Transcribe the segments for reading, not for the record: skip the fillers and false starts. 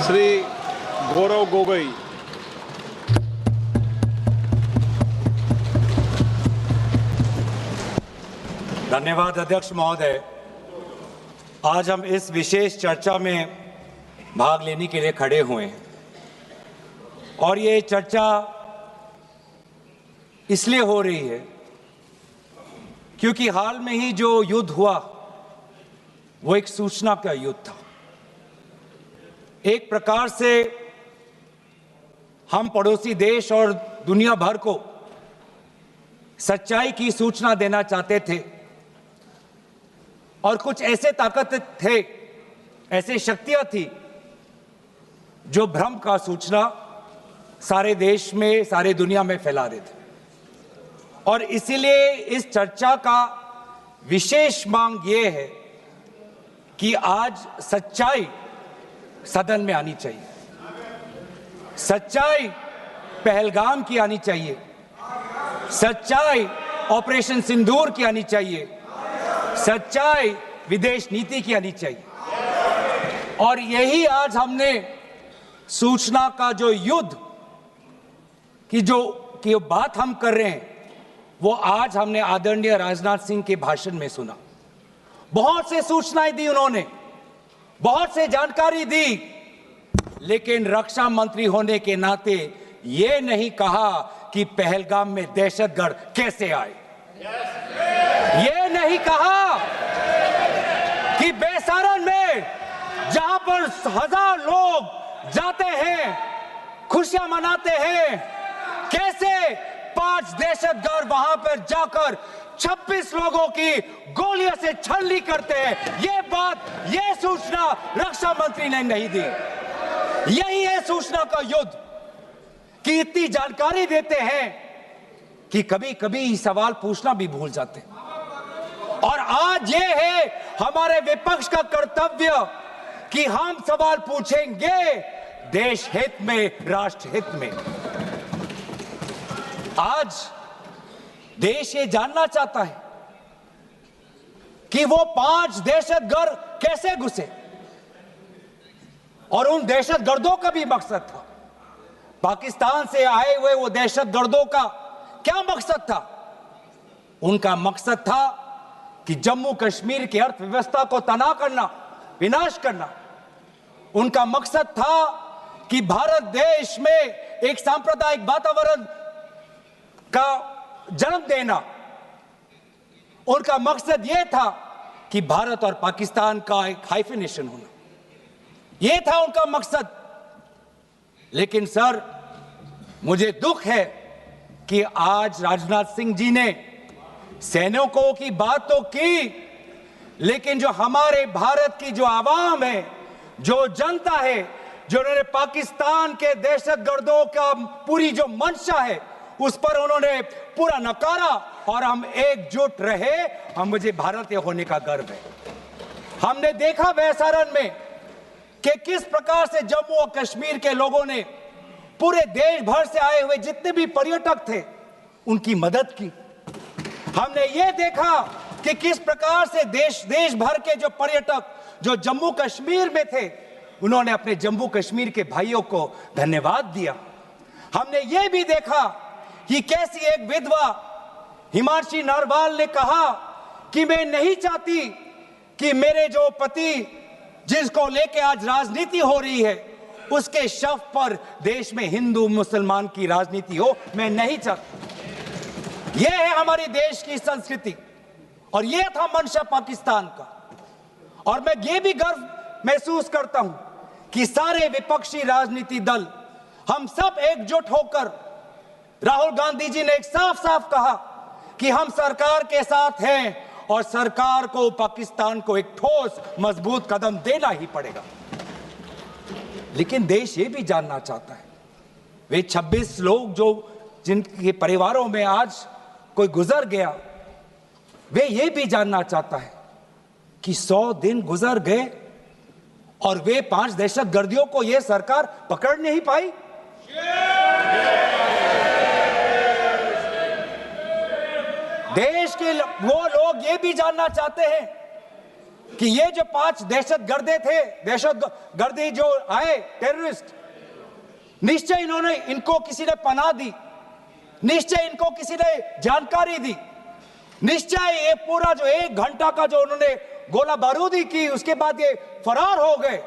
श्री गौरव गोगोई। धन्यवाद अध्यक्ष महोदय। आज हम इस विशेष चर्चा में भाग लेने के लिए खड़े हुए हैं और ये चर्चा इसलिए हो रही है क्योंकि हाल में ही जो युद्ध हुआ वो एक सूचना का युद्ध था। एक प्रकार से हम पड़ोसी देश और दुनिया भर को सच्चाई की सूचना देना चाहते थे और कुछ ऐसे ताकत थे, ऐसे शक्तियां थी जो भ्रम का सूचना सारे देश में, सारे दुनिया में फैला रहे थे। और इसीलिए इस चर्चा का विशेष मांग ये है कि आज सच्चाई सदन में आनी चाहिए। सच्चाई पहलगाम की आनी चाहिए, सच्चाई ऑपरेशन सिंदूर की आनी चाहिए, सच्चाई विदेश नीति की आनी चाहिए। और यही आज हमने सूचना का जो युद्ध की बात हम कर रहे हैं वो आज हमने आदरणीय राजनाथ सिंह के भाषण में सुना। बहुत से सूचनाएं दी उन्होंने, बहुत से जानकारी दी, लेकिन रक्षा मंत्री होने के नाते ये नहीं कहा कि पहलगाम में दहशतगर्द कैसे आए। ये नहीं कहा कि बेसारन में जहां पर 1000 लोग जाते हैं, खुशियां मनाते हैं, कैसे 5 दहशतगर्द वहां पर जाकर 26 लोगों की गोलियों से छलनी करते हैं। ये बात, ये सूचना रक्षा मंत्री ने नहीं दी। यही है सूचना का युद्ध कि इतनी जानकारी देते हैं कि कभी कभी सवाल पूछना भी भूल जाते हैं। और आज ये है हमारे विपक्ष का कर्तव्य कि हम सवाल पूछेंगे देश हित में, राष्ट्र हित में। आज देश ये जानना चाहता है कि वो 5 दहशतगर्द कैसे घुसे और उन दहशतगर्दों का भी मकसद था। पाकिस्तान से आए हुए वो दहशतगर्दों का क्या मकसद था? उनका मकसद था कि जम्मू कश्मीर की अर्थव्यवस्था को तनाव करना, विनाश करना। उनका मकसद था कि भारत देश में एक सांप्रदायिक वातावरण का जन्म देना। उनका मकसद यह था कि भारत और पाकिस्तान का एक हाइफिनेशन होना। यह था उनका मकसद। लेकिन सर, मुझे दुख है कि आज राजनाथ सिंह जी ने सैनिकों की बात तो की, लेकिन जो हमारे भारत की जो आवाम है, जो जनता है, जो उन्होंने पाकिस्तान के दहशतगर्दों का पूरी जो मंशा है उस पर उन्होंने पूरा नकारा। और हम एकजुट रहे। हम, मुझे भारतीय होने का गर्व है। हमने देखा बेसारन में कि किस प्रकार से जम्मू और कश्मीर के लोगों ने पूरे देश भर से आए हुए जितने भी पर्यटक थे उनकी मदद की। हमने ये देखा कि किस प्रकार से देश भर के जो पर्यटक जो जम्मू कश्मीर में थे उन्होंने अपने जम्मू कश्मीर के भाइयों को धन्यवाद दिया। हमने ये भी देखा कि कैसी एक विधवा हिमांशी नरवाल ने कहा कि मैं नहीं चाहती कि मेरे जो पति जिसको लेके आज राजनीति हो रही है उसके शव पर देश में हिंदू मुसलमान की राजनीति हो, मैं नहीं चाहती। यह है हमारे देश की संस्कृति और यह था मंशा पाकिस्तान का। और मैं ये भी गर्व महसूस करता हूं कि सारे विपक्षी राजनीति दल, हम सब एकजुट होकर, राहुल गांधी जी ने एक साफ साफ कहा कि हम सरकार के साथ हैं और सरकार को पाकिस्तान को एक ठोस मजबूत कदम देना ही पड़ेगा। लेकिन देश ये भी जानना चाहता है, वे 26 लोग जो जिनके परिवारों में आज कोई गुजर गया, वे ये भी जानना चाहता है कि 100 दिन गुजर गए और वे 5 दहशतगर्दियों को यह सरकार पकड़ नहीं पाई। देश के वो लोग ये भी जानना चाहते हैं कि ये जो 5 दहशतगर्दे थे, दहशतगर्दी जो आए टेररिस्ट, निश्चय इन्होंने इनको किसी ने पनाह दी, निश्चय इनको किसी ने जानकारी दी, निश्चय ये पूरा जो 1 घंटा का जो उन्होंने गोला बारूदी की, उसके बाद ये फरार हो गए।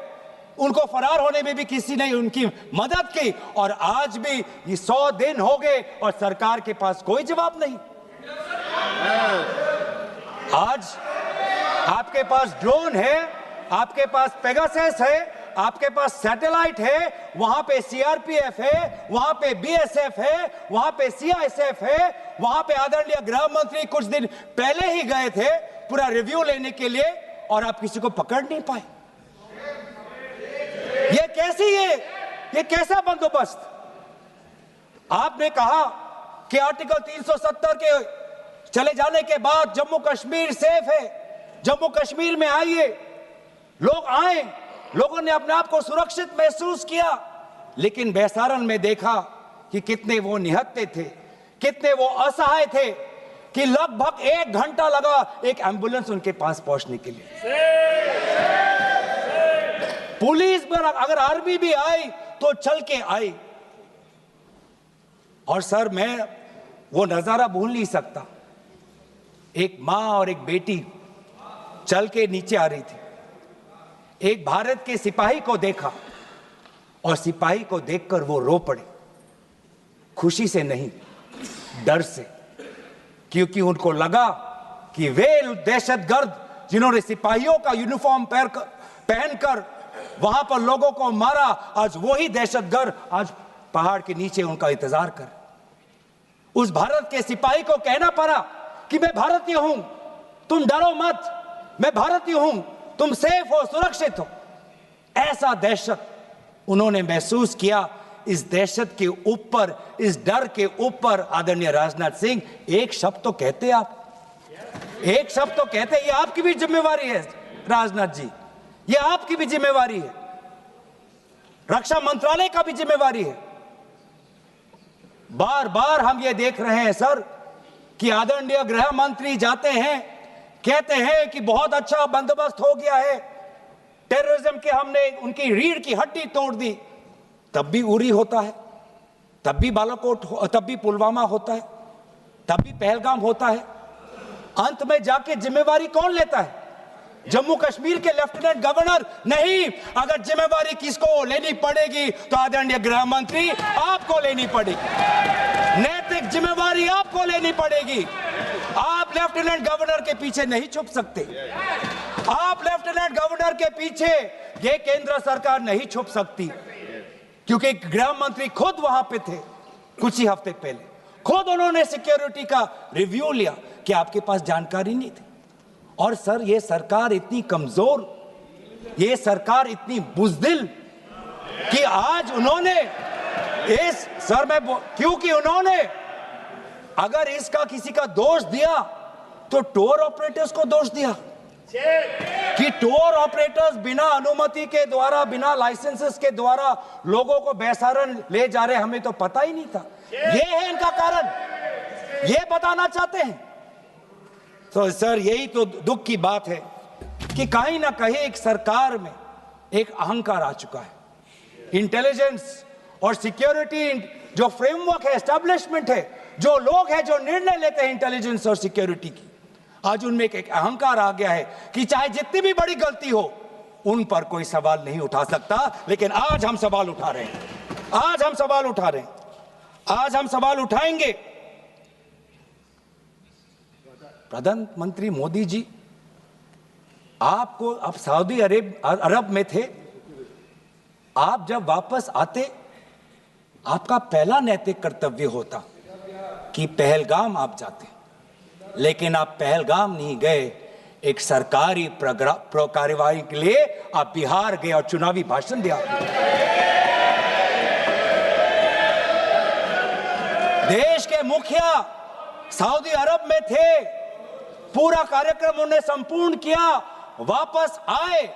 उनको फरार होने में भी किसी ने उनकी मदद की, और आज भी ये 100 दिन हो गए और सरकार के पास कोई जवाब नहीं। आज आपके पास ड्रोन है, आपके पास पेगासस है, आपके पास सैटेलाइट है, वहां पे सीआरपीएफ है, वहां पे बीएसएफ है, वहां पे सीआईएसएफ है, वहां पे आदरणीय गृह मंत्री कुछ दिन पहले ही गए थे पूरा रिव्यू लेने के लिए, और आप किसी को पकड़ नहीं पाए। ये कैसा बंदोबस्त? आपने कहा कि आर्टिकल 370 के चले जाने के बाद जम्मू कश्मीर सेफ है, जम्मू कश्मीर में आइए, लोग आए, लोगों ने अपने आप को सुरक्षित महसूस किया, लेकिन बेसारन में देखा कि कितने वो निहत्थे थे, कितने वो असहाय थे, कि लगभग 1 घंटा लगा एक एम्बुलेंस उनके पास पहुंचने के लिए। पुलिस पर अगर आर्मी भी आई तो चल के आई। और सर, मैं वो नजारा भूल नहीं सकता, एक मां और एक बेटी चल के नीचे आ रही थी, एक भारत के सिपाही को देखा और सिपाही को देखकर वो रो पड़े, खुशी से नहीं, डर से, क्योंकि उनको लगा कि वे दहशतगर्द जिन्होंने सिपाहियों का यूनिफॉर्म पहनकर वहां पर लोगों को मारा, आज वही दहशतगर्द आज पहाड़ के नीचे उनका इंतजार कर। उस भारत के सिपाही को कहना पड़ा कि मैं भारतीय हूं, तुम डरो मत, मैं भारतीय हूं, तुम सेफ हो, सुरक्षित हो। ऐसा दहशत उन्होंने महसूस किया। इस दहशत के ऊपर, इस डर के ऊपर आदरणीय राजनाथ सिंह एक शब्द तो कहते, आप एक शब्द तो कहते। ये आपकी भी जिम्मेवारी है राजनाथ जी, ये आपकी भी जिम्मेवारी है, रक्षा मंत्रालय का भी जिम्मेवारी है। बार बार हम ये देख रहे हैं सर कि आदरणीय गृह मंत्री जाते हैं, कहते हैं कि बहुत अच्छा बंदोबस्त हो गया है, टेररिज्म के हमने उनकी रीढ़ की हड्डी तोड़ दी, तब भी उरी होता है, तब भी बालाकोट, तब भी पुलवामा होता है, तब भी पहलगाम होता है। अंत में जाके जिम्मेवारी कौन लेता है? जम्मू कश्मीर के लेफ्टिनेंट गवर्नर नहीं। अगर जिम्मेवारी किसको लेनी पड़ेगी तो आदरणीय गृह मंत्री आपको लेनी पड़ेगी, नैतिक जिम्मेवारी आपको लेनी पड़ेगी। आप लेफ्टिनेंट गवर्नर के पीछे नहीं छुप सकते, आप लेफ्टिनेंट गवर्नर के पीछे ये केंद्र सरकार नहीं छुप सकती, क्योंकि गृह मंत्री खुद वहां पे थे कुछ ही हफ्ते पहले, खुद उन्होंने सिक्योरिटी का रिव्यू लिया कि आपके पास जानकारी नहीं थी। और सर, ये सरकार इतनी कमजोर, ये सरकार इतनी बुज़दिल कि आज उन्होंने इस सर में, क्योंकि उन्होंने अगर इसका किसी का दोष दिया तो टूर ऑपरेटर्स को दोष दिया कि टूर ऑपरेटर्स बिना अनुमति के द्वारा, बिना लाइसेंसेस के द्वारा लोगों को बेसारन ले जा रहे, हमें तो पता ही नहीं था। ये है इनका कारण, ये बताना चाहते हैं। तो सर, यही तो दुख की बात है कि कहीं ना कहीं एक सरकार में एक अहंकार आ चुका है। इंटेलिजेंस और सिक्योरिटी जो फ्रेमवर्क है, एस्टैब्लिशमेंट है, जो लोग हैं जो निर्णय लेते हैं इंटेलिजेंस और सिक्योरिटी की, आज उनमें एक अहंकार आ गया है कि चाहे जितनी भी बड़ी गलती हो उन पर कोई सवाल नहीं उठा सकता। लेकिन आज हम सवाल उठा रहे हैं, आज हम सवाल उठा रहे हैं, आज हम सवाल उठाएंगे। प्रधानमंत्री मोदी जी, आपको अब सऊदी अरब में थे, आप जब वापस आते आपका पहला नैतिक कर्तव्य होता कि पहलगाम आप जाते, लेकिन आप पहलगाम नहीं गए, एक सरकारी कार्यवाही के लिए आप बिहार गए और चुनावी भाषण दिया। देश के मुखिया सऊदी अरब में थे, पूरा कार्यक्रम उन्होंने संपूर्ण किया, वापस आए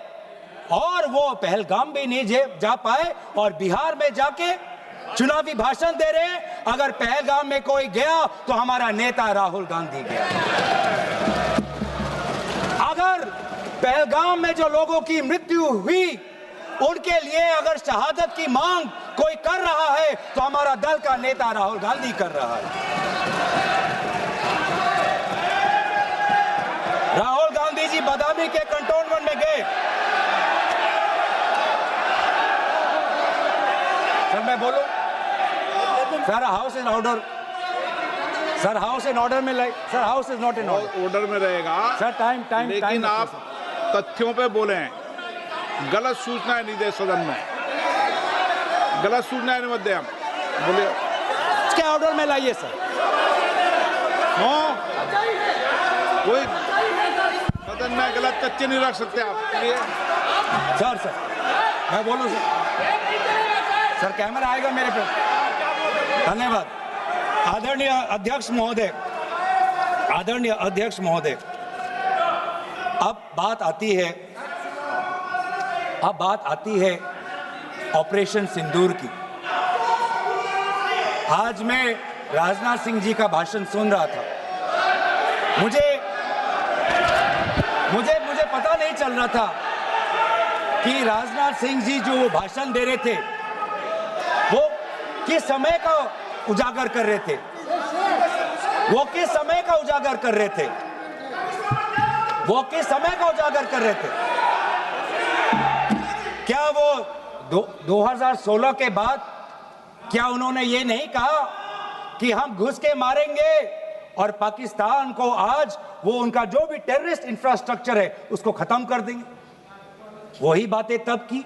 और वो पहलगाम भी नहीं जा पाए और बिहार में जाके चुनावी भाषण दे रहे हैं। अगर पहलगाम में कोई गया तो हमारा नेता राहुल गांधी गया। पहलगाम में जो लोगों की मृत्यु हुई, उनके लिए अगर शहादत की मांग कोई कर रहा है तो हमारा दल का नेता राहुल गांधी कर रहा है। राहुल गांधी जी बदामी के कंटोनमेंट में गए। सर मैं बोलूं? Sir house in order. Sir house in order में like. Sir house is not in order में रहेगा सर। टाइम लेकिन आप तथ्यों पे बोले, गलत सूचनाएं नहीं दे सदन में, गलत सूचनाएं नहीं मत दे। हम बोलिए इसके ऑर्डर में लाइए सर। कोई सदन में गलत तथ्य नहीं रख सकते आप। सर मैं बोलूं सर कैमरा आएगा मेरे पे। धन्यवाद। आदरणीय अध्यक्ष महोदय, अब बात आती है ऑपरेशन सिंदूर की। आज मैं राजनाथ सिंह जी का भाषण सुन रहा था। मुझे पता नहीं चल रहा था कि राजनाथ सिंह जी जो भाषण दे रहे थे वो किस समय का उजागर कर रहे थे। क्या वो 2016 के बाद क्या उन्होंने ये नहीं कहा कि हम घुस के मारेंगे और पाकिस्तान को आज वो उनका जो भी टेररिस्ट इंफ्रास्ट्रक्चर है उसको खत्म कर देंगे? वही बातें तब की,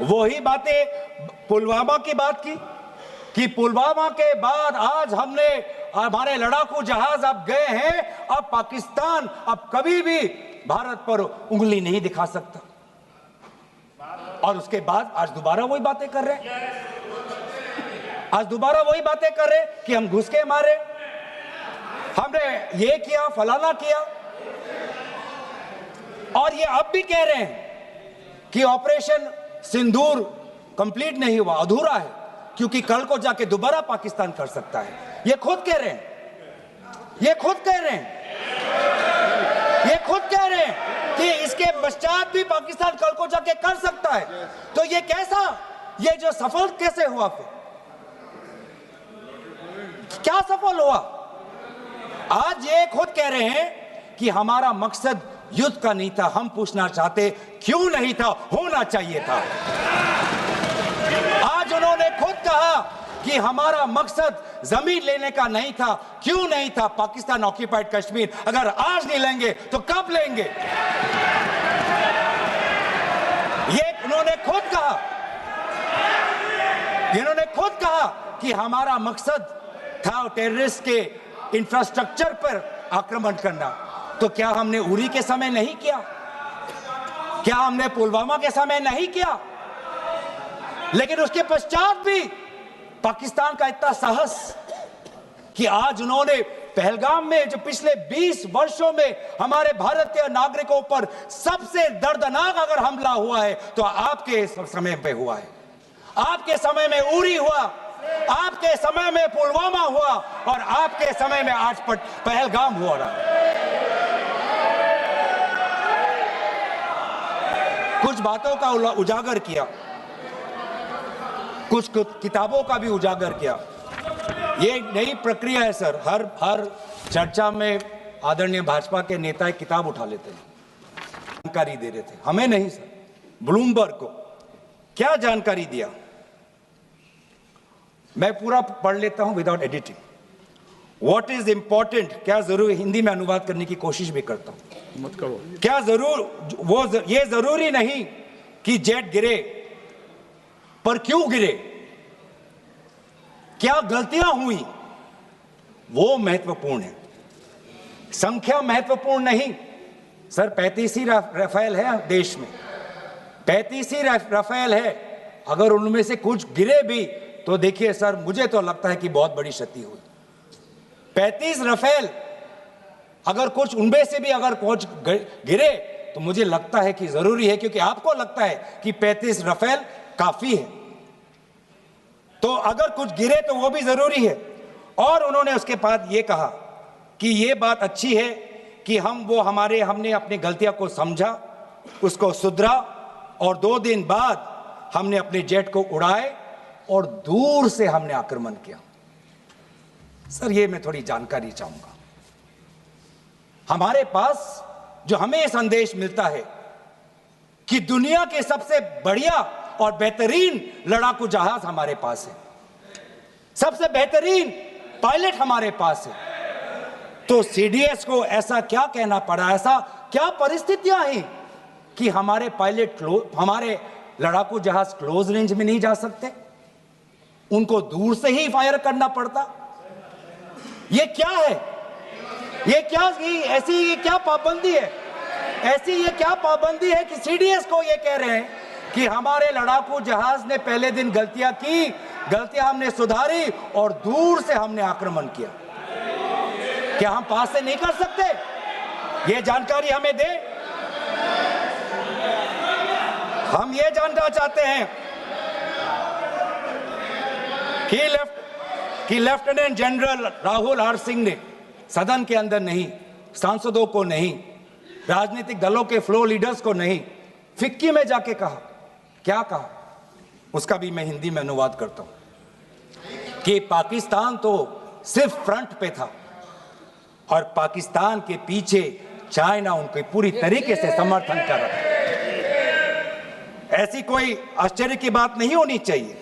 वही बातें पुलवामा की बात की कि पुलवामा के बाद आज हमारे लड़ाकू जहाज अब गए हैं, अब पाकिस्तान अब कभी भी भारत पर उंगली नहीं दिखा सकता। और उसके बाद आज दोबारा वही बातें कर रहे हैं। कि हम घुस के मारे, हमने ये किया, फलाना किया। और ये अब भी कह रहे हैं कि ऑपरेशन सिंदूर कंप्लीट नहीं हुआ, अधूरा है, क्योंकि कल को जाके दोबारा पाकिस्तान कर सकता है। ये खुद कह रहे हैं कि इसके पश्चात भी पाकिस्तान कल को जाके कर सकता है। तो ये ये जो सफल कैसे हुआ? फिर क्या सफल हुआ? आज ये खुद कह रहे हैं कि हमारा मकसद युद्ध का नहीं था। हम पूछना चाहते क्यों नहीं था, होना चाहिए था। आज उन्होंने खुद कहा कि हमारा मकसद जमीन लेने का नहीं था। क्यों नहीं था? पाकिस्तान ऑक्यूपाइड कश्मीर अगर आज नहीं लेंगे तो कब लेंगे? ये उन्होंने खुद कहा कि हमारा मकसद था टेररिस्ट के इंफ्रास्ट्रक्चर पर आक्रमण करना। तो क्या हमने उरी के समय नहीं किया? क्या हमने पुलवामा के समय नहीं किया? लेकिन उसके पश्चात भी पाकिस्तान का इतना साहस कि आज उन्होंने पहलगाम में जो पिछले 20 वर्षों में हमारे भारतीय नागरिकों पर सबसे दर्दनाक अगर हमला हुआ है तो आपके समय पे हुआ है। आपके समय में उरी हुआ, आपके समय में पुलवामा हुआ और आपके समय में आज पहलगाम हो रहा है। कुछ बातों का उजागर किया, कुछ किताबों का भी उजागर किया। ये नई प्रक्रिया है सर। हर चर्चा में आदरणीय भाजपा के नेता एक किताब उठा लेते हैं, जानकारी दे रहे थे। हमें नहीं सर, ब्लूमबर्ग को क्या जानकारी दिया, मैं पूरा पढ़ लेता हूं without editing. What is important, क्या जरूरी, हिंदी में अनुवाद करने की कोशिश भी करता हूं, मत करो। क्या ये जरूरी नहीं कि जेट गिरे, पर क्यों गिरे, क्या गलतियां हुई, वो महत्वपूर्ण है। संख्या महत्वपूर्ण नहीं सर। 35 ही राफेल है देश में, 35 ही राफेल है। अगर उनमें से कुछ गिरे भी तो देखिए सर, मुझे तो लगता है कि बहुत बड़ी क्षति हुई। 35 राफेल, अगर कुछ उनमें से भी अगर कुछ गिरे तो मुझे लगता है कि जरूरी है, क्योंकि आपको लगता है कि 35 राफेल काफी है, तो अगर कुछ गिरे तो वो भी जरूरी है। और उन्होंने उसके बाद ये कहा कि ये बात अच्छी है कि हमने अपनी गलतियों को समझा, उसको सुधरा और 2 दिन बाद हमने अपने जेट को उड़ाए और दूर से हमने आक्रमण किया। सर, ये मैं थोड़ी जानकारी चाहूंगा। हमारे पास जो हमें ये संदेश मिलता है कि दुनिया के सबसे बढ़िया और बेहतरीन लड़ाकू जहाज हमारे पास है, सबसे बेहतरीन पायलट हमारे पास है, तो सीडीएस को ऐसा क्या कहना पड़ा, ऐसा क्या परिस्थितियां हैं कि हमारे हमारे लड़ाकू जहाज क्लोज रेंज में नहीं जा सकते, उनको दूर से ही फायर करना पड़ता? ये क्या है? ये क्या पाबंदी है? ये क्या पाबंदी है कि सीडीएस को ये कह रहे हैं कि हमारे लड़ाकू जहाज ने पहले दिन गलतियां हमने सुधारी और दूर से हमने आक्रमण किया। क्या हम पास से नहीं कर सकते? ये जानकारी हमें दे। हम ये जानना चाहते हैं कि lieutenant general Rahul R Singh ने सदन के अंदर नहीं, सांसदों को नहीं, राजनीतिक दलों के फ्लोर लीडर्स को नहीं, फिक्की में जाके कहा। क्या कहा? उसका भी मैं हिंदी में अनुवाद करता हूं कि पाकिस्तान तो सिर्फ फ्रंट पे था और पाकिस्तान के पीछे चाइना उनके पूरी तरीके से समर्थन कर रहा है। ऐसी कोई आश्चर्य की बात नहीं होनी चाहिए,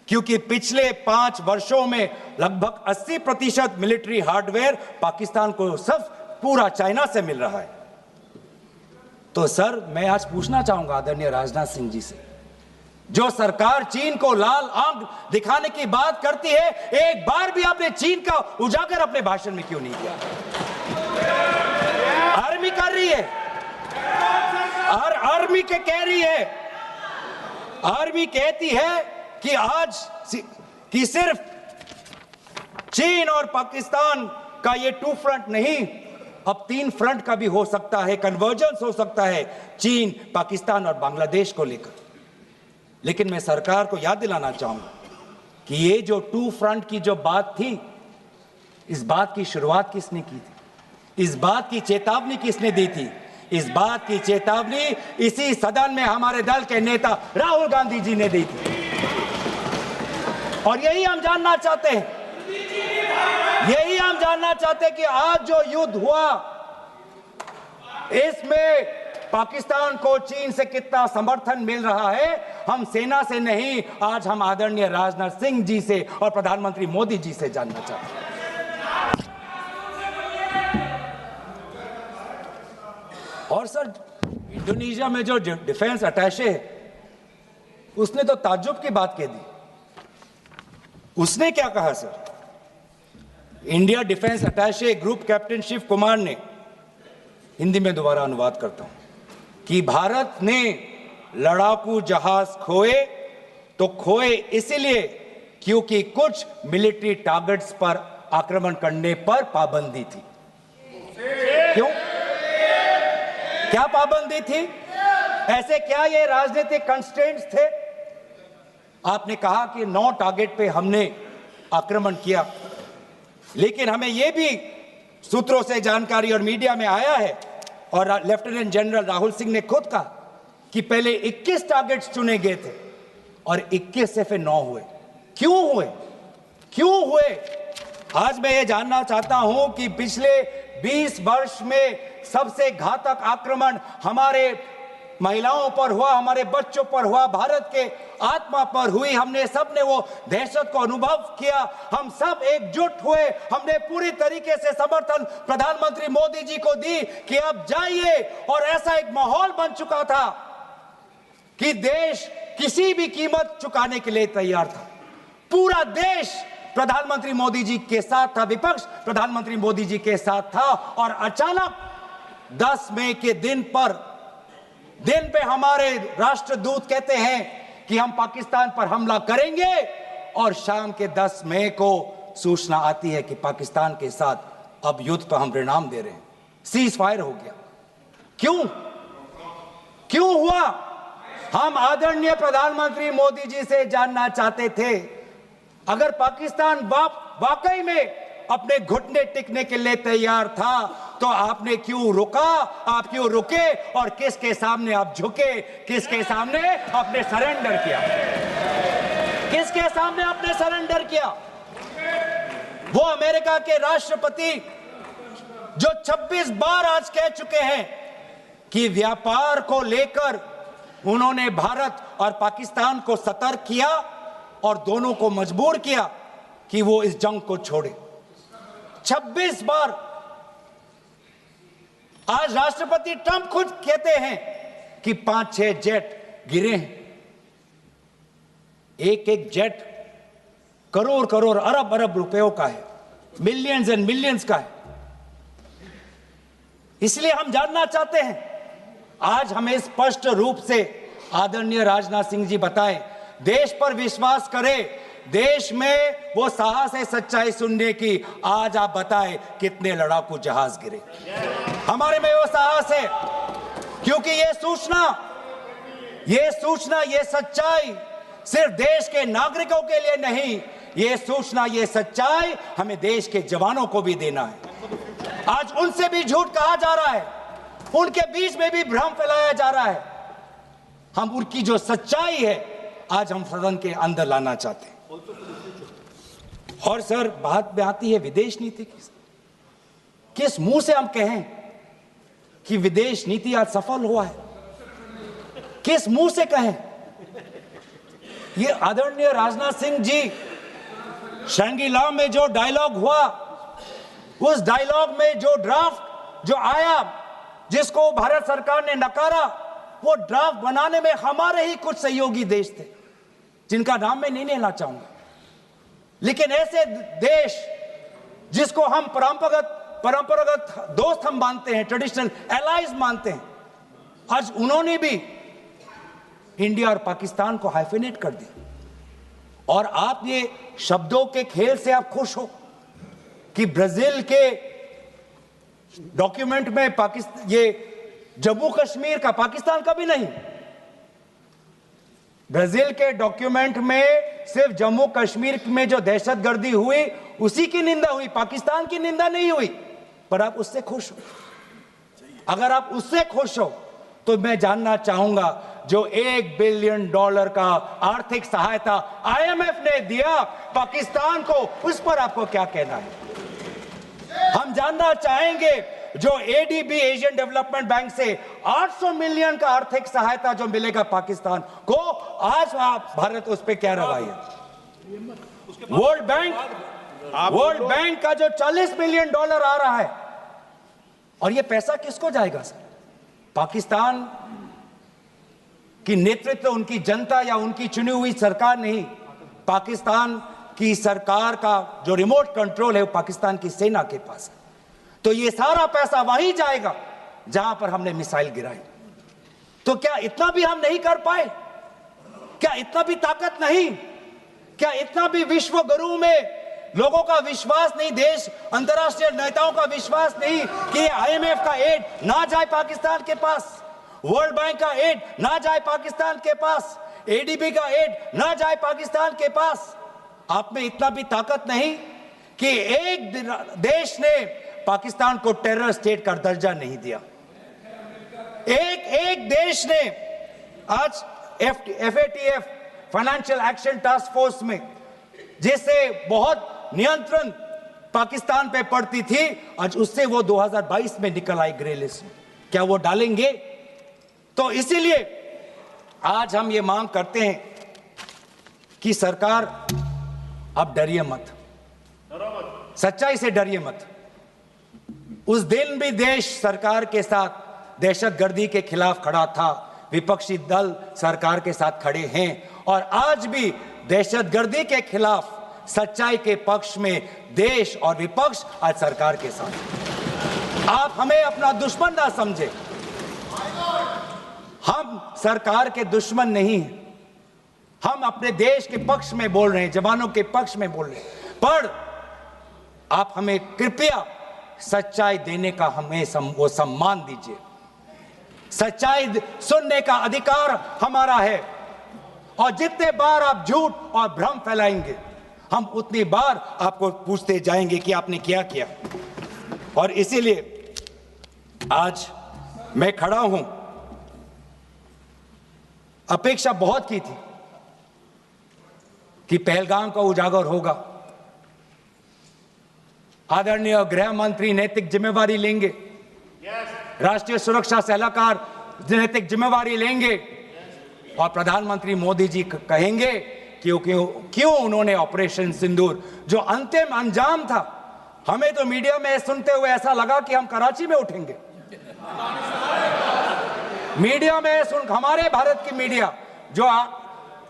क्योंकि पिछले 5 वर्षों में लगभग 80% मिलिट्री हार्डवेयर पाकिस्तान को सब पूरा चाइना से मिल रहा है। तो सर, मैं आज पूछना चाहूंगा आदरणीय राजनाथ सिंह जी से, जो सरकार चीन को लाल आंख दिखाने की बात करती है, एक बार भी आपने चीन का उजागर अपने भाषण में क्यों नहीं किया? आर्मी कर रही है, आर्मी के कह रही है, आर्मी कहती है कि सिर्फ चीन और पाकिस्तान का ये 2 फ्रंट नहीं, अब 3 फ्रंट का भी हो सकता है, कन्वर्जेंस हो सकता है चीन, पाकिस्तान और बांग्लादेश को लेकर। लेकिन मैं सरकार को याद दिलाना चाहूंगा कि ये जो 2 फ्रंट की जो बात थी, इस बात की शुरुआत किसने की थी? इस बात की चेतावनी किसने दी थी? इस बात की चेतावनी इसी सदन में हमारे दल के नेता राहुल गांधी जी ने दी थी। और यही हम जानना चाहते हैं, कि आज जो युद्ध हुआ, इसमें पाकिस्तान को चीन से कितना समर्थन मिल रहा है, हम सेना से नहीं, आज हम आदरणीय राजनाथ सिंह जी से और प्रधानमंत्री मोदी जी से जानना चाहते हैं। और सर, इंडोनेशिया में जो डिफेंस अटैचे है, उसने तो ताज्जुब की बात कह दी। उसने क्या कहा sir? India defence attache group captain Shiv Kumar ने, हिंदी में दोबारा अनुवाद करता हूं, कि भारत ने लड़ाकू जहाज खोए इसलिए क्योंकि कुछ मिलिट्री टारगेट्स पर आक्रमण करने पर पाबंदी थी। क्यों? क्या पाबंदी थी? ऐसे क्या ये राजनीतिक कंस्ट्रेंट्स थे? आपने कहा कि 9 टारगेट पे हमने आक्रमण किया, लेकिन हमें यह भी सूत्रों से जानकारी और मीडिया में आया है, और लेफ्टिनेंट जनरल राहुल सिंह ने खुद कहा कि पहले 21 टारगेट्स चुने गए थे और 21 से फिर 9 हुए। क्यों हुए? आज मैं ये जानना चाहता हूं कि पिछले 20 वर्ष में सबसे घातक आक्रमण हमारे महिलाओं पर हुआ, हमारे बच्चों पर हुआ, भारत के आत्मा पर हुई। हमने सबने वो दहशत को अनुभव किया, हम सब एकजुट हुए, हमने पूरी तरीके से समर्थन प्रधानमंत्री मोदी जी को दी कि अब जाइए, और ऐसा एक माहौल बन चुका था कि देश किसी भी कीमत चुकाने के लिए तैयार था। पूरा देश प्रधानमंत्री मोदी जी के साथ था, विपक्ष प्रधानमंत्री मोदी जी के साथ था, और अचानक 10 मई के दिन पे हमारे राष्ट्रदूत कहते हैं कि हम पाकिस्तान पर हमला करेंगे, और शाम के 10 मई को सूचना आती है कि पाकिस्तान के साथ अब युद्ध पर हम परिणाम दे रहे हैं, सीज फायर हो गया। क्यों हुआ? हम आदरणीय प्रधानमंत्री मोदी जी से जानना चाहते थे, अगर पाकिस्तान वाकई में अपने घुटने टिकने के लिए तैयार था तो आपने क्यों रुका, आप क्यों रुके और किसके सामने आप झुके, किसके सामने आपने सरेंडर किया, किसके सामने आपने सरेंडर किया? वो अमेरिका के राष्ट्रपति जो 26 बार आज कह चुके हैं कि व्यापार को लेकर उन्होंने भारत और पाकिस्तान को सतर्क किया और दोनों को मजबूर किया कि वो इस जंग को छोड़े। 26 बार। आज राष्ट्रपति ट्रंप खुद कहते हैं कि 5-6 जेट गिरे हैं। एक एक जेट करोड़ करोड़ अरब अरब रुपयों का है, मिलियंस एंड मिलियंस का है। इसलिए हम जानना चाहते हैं, आज हमें स्पष्ट रूप से आदरणीय राजनाथ सिंह जी बताएं, देश पर विश्वास करें, देश में वो साहस है सच्चाई सुनने की। आज आप बताएं कितने लड़ाकू जहाज गिरे? हमारे में वो साहस है, क्योंकि ये सूचना, ये सच्चाई सिर्फ देश के नागरिकों के लिए नहीं, ये सूचना, ये सच्चाई हमें देश के जवानों को भी देना है। आज उनसे भी झूठ कहा जा रहा है, उनके बीच में भी भ्रम फैलाया जा रहा है। हम उनकी जो सच्चाई है आज हम सदन के अंदर लाना चाहते हैं। और सर, बात में आती है विदेश नीति की। किस मुंह से हम कहें कि विदेश नीति आज सफल हुआ है? किस मुंह से कहें? ये आदरणीय राजनाथ सिंह जी, शंगीला में जो डायलॉग हुआ, उस डायलॉग में जो ड्राफ्ट जो आया, जिसको भारत सरकार ने नकारा, वो ड्राफ्ट बनाने में हमारे ही कुछ सहयोगी देश थे, जिनका नाम मैं नहीं लेना चाहूंगा। लेकिन ऐसे देश जिसको हम परंपरागत दोस्त हम मानते हैं, ट्रेडिशनल एलाइज मानते हैं, आज उन्होंने भी इंडिया और पाकिस्तान को हाइफिनेट कर दिया। और आप ये शब्दों के खेल से आप खुश हो कि ब्राजील के डॉक्यूमेंट में पाकिस्तान, ये जम्मू कश्मीर का पाकिस्तान का भी नहीं, ब्राजील के डॉक्यूमेंट में सिर्फ जम्मू कश्मीर में जो दहशतगर्दी हुई उसी की निंदा हुई, पाकिस्तान की निंदा नहीं हुई। पर आप उससे खुश हो? अगर आप उससे खुश हो तो मैं जानना चाहूंगा, जो $1 बिलियन का आर्थिक सहायता IMF ने दिया पाकिस्तान को, उस पर आपको क्या कहना है? हम जानना चाहेंगे, जो ADB एशियन डेवलपमेंट बैंक से 800 मिलियन का आर्थिक सहायता जो मिलेगा पाकिस्तान को, आज भारत उस पर क्या रवैया है? वर्ल्ड बैंक का जो $40 मिलियन आ रहा है, और ये पैसा किसको जाएगा सर? पाकिस्तान की नेतृत्व उनकी जनता या उनकी चुनी हुई सरकार नहीं, पाकिस्तान की सरकार का जो रिमोट कंट्रोल है वो पाकिस्तान की सेना के पास है। तो ये सारा पैसा वहीं जाएगा जहां पर हमने मिसाइल गिराई। तो क्या इतना भी हम नहीं कर पाए? क्या इतना भी ताकत नहीं? क्या इतना भी विश्व गुरु में लोगों का विश्वास नहीं, देश अंतर्राष्ट्रीय नेताओं का विश्वास नहीं कि IMF का एड ना जाए पाकिस्तान के पास, वर्ल्ड बैंक का एड ना जाए पाकिस्तान के पास, ADB का एड ना जाए पाकिस्तान के पास? आप में इतना भी ताकत नहीं कि एक देश ने पाकिस्तान को टेरर स्टेट का दर्जा नहीं दिया। एक देश ने आज FATF financial action task force में, जिससे बहुत नियंत्रण पाकिस्तान पे पड़ती थी, आज उससे वो 2022 में निकल आई ग्रे लिस्ट में। क्या वो डालेंगे? तो इसीलिए आज हम ये मांग करते हैं कि सरकार, अब डरिए मत, सच्चाई से डरिए मत। उस दिन भी देश सरकार के साथ दहशतगर्दी के खिलाफ खड़ा था, विपक्षी दल सरकार के साथ खड़े हैं, और आज भी दहशतगर्दी के खिलाफ सच्चाई के पक्ष में देश और विपक्ष आज सरकार के साथ। आप हमें अपना दुश्मन ना समझे, हम सरकार के दुश्मन नहीं हैं, हम अपने देश के पक्ष में बोल रहे हैं, जवानों के पक्ष में बोल रहे हैं। पर आप हमें कृपया सच्चाई देने का हमें वो सम्मान दीजिए। सच्चाई सुनने का अधिकार हमारा है, और जितने बार आप झूठ और भ्रम फैलाएंगे, हम उतनी बार आपको पूछते जाएंगे कि आपने क्या किया। और इसीलिए आज मैं खड़ा हूं, अपेक्षा बहुत की थी कि पहलगाम का उजागर होगा, आदरणीय गृह मंत्री नैतिक जिम्मेवारी लेंगे, राष्ट्रीय सुरक्षा सलाहकार नैतिक जिम्मेवारी लेंगे और प्रधानमंत्री मोदी जी कहेंगे क्यों उन्होंने ऑपरेशन सिंदूर जो अंतिम अंजाम था, हमें तो मीडिया में सुनते हुए ऐसा लगा कि हम कराची में उठेंगे। मीडिया में हमारे भारत की मीडिया जो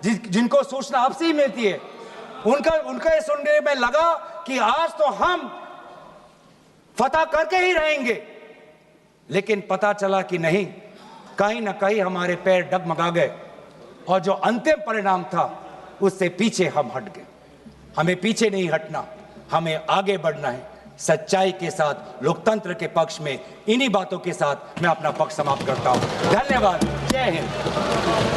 जिनको सूचना अब से ही मिलती है, उनका सुनने में लगा कि आज तो हम फतह करके ही रहेंगे, लेकिन पता चला कि नहीं, कहीं ना कहीं हमारे पैर डगमगा गए और जो अंतिम परिणाम था उससे पीछे हम हट गए। हमें पीछे नहीं हटना, हमें आगे बढ़ना है सच्चाई के साथ, लोकतंत्र के पक्ष में। इन्हीं बातों के साथ मैं अपना पक्ष समाप्त करता हूं। धन्यवाद। जय हिंद।